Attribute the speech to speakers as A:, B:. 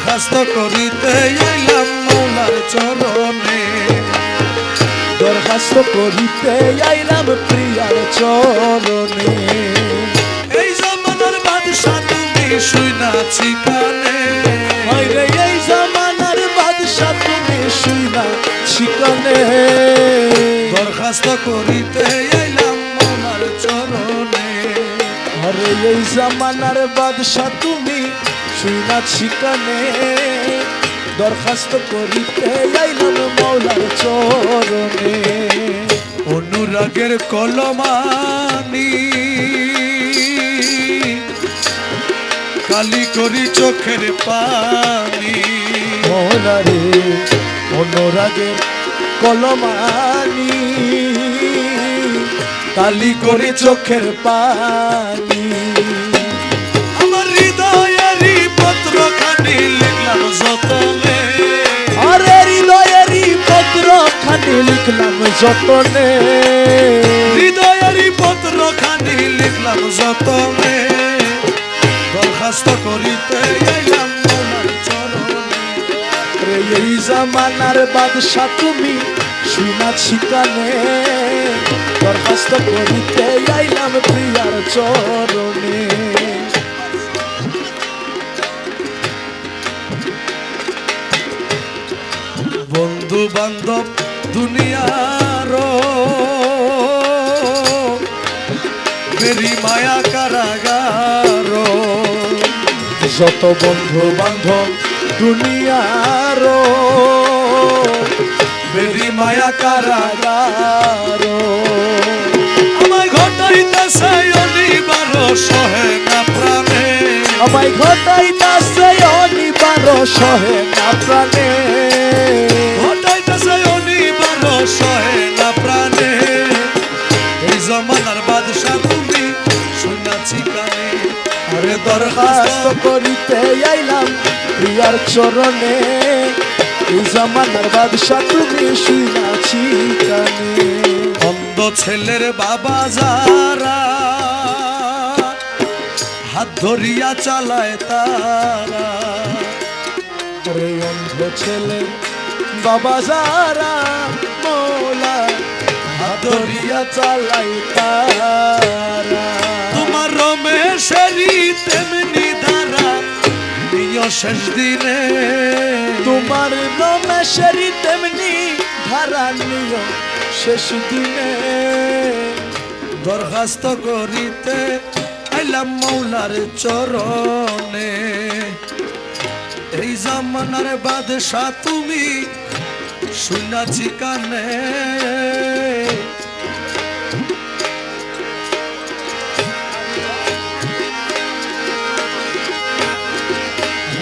A: দরখাস্ত করিতে আইলাম মৌলার চরণে,
B: দরখাস্ত করিতে আইলাম প্রিয়ার চরণে।
A: এই জমানার বাদশা তুমি শুইনাছি কানে,
B: হায়রে এই জামানার বাদশা তুমি শুইনাছি কানে।
A: দরখাস্ত করিতে আইলাম মৌলার চরণে,
B: আরে এই জামানার বাদশা তুমি শুইনাছি কানে। দরখাস্ত করিতে আইলাম মৌলার চরণে।
A: অনুরাগের কলমানি কালি করি চোখের পানি,
B: মৌলা রে অনুরাগের কলমানি কালি করে চোখের পানি।
A: আমার হৃদয়েরই পত্র খানি লিখলাম যতনে,
B: আরে হৃদয়েরই পত্র খানি লিখলাম যতনে।
A: হৃদয়েরই পত্র খানি লিখলাম যতনে, দরখাস্ত করিতে আইলাম মৌলার চরণে,
B: রে এই জামানার বাদশা তুমি শুনাছি কানে। দরখাস্ত করিতে আইলাম প্রিয়ার চরণে।
A: বন্ধু বান্ধব দুনিয়ার মেরি মায়া কারাগার,
B: যত বন্ধু বান্ধব দুনিয়ার
A: মেরি মায়া কারাগার,
B: কারাগার।
A: আমায় ঘটাইতেছে অনিবার সহে না প্রাণে,
B: আমায় ঘটাইতাছে অনিবার সহে না প্রাণে।
A: ঘটাইতেছে অনিবার সহে না প্রাণে, এই জমানার বাদশা তুমি শুনাছি কানে,
B: আরে দরখাস্ত করিতে আইলাম প্রিয়ার চরণে। এই জামানার বাদশা তুমি শুনাছি কানে।
A: অন্ধ ছেলের বাবা যারা হাত ধরিয়া চালায় তারা,
B: আরে অন্ধ ছেলে বাবা যারা মৌলা হাত ধরিয়া চালাই তারা।
A: তোমার রমেশেরই তেমনি ধারা নিয় শেষ দিনে,
B: তোমার রমেশেরই তেমনি ধারা নিয় শেষ দিনে।
A: দরখাস্ত করিতে আইলাম মৌলার চরণে, এই জামানার বাদশা তুমি শুনাছি কানে।